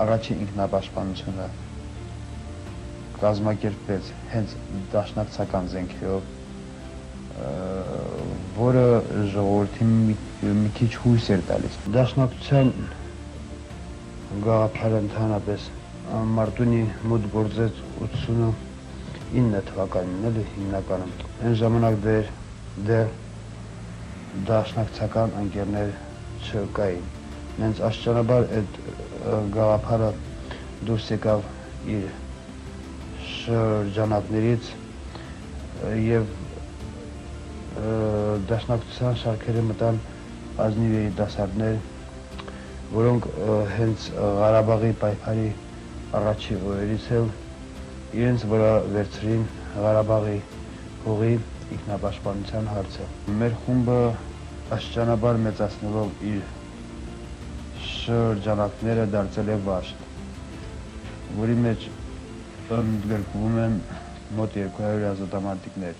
առաջին ինքնապաշտպանությունը կազմակերպվեց հենց դաշնակցական զենքերով, որը ժողովրդին մի քիչ հույս էր տալիս։ Դաշնակցության գաղափարը ընդհանրապես Մարտունի մոտ գործեց 89 թվականին, էլի հիմնականում։ Այն ժամանակ դեռ դաշնակցական ընկերներ չկային։ Հենց աստիճանաբար այդ գաղափարը դուրս եկավ իր շրջանակներից եւ դաշնակցության շարքերը մտան ազնիվ երիտասարդներ, որոնք հենց Ղարաբաղի պայքարի առաջի օրերից էլ իրենց վրա վերցրին Ղարաբաղի հողի ինքնապաշտպանության հարցը։ Մեր խումբը աստիճանաբար մեծացնելով իր շրջանակները դարձել է վաշտ, որի մեջ ընդգրկվում են մոտ 200 ազատամարտիկներ։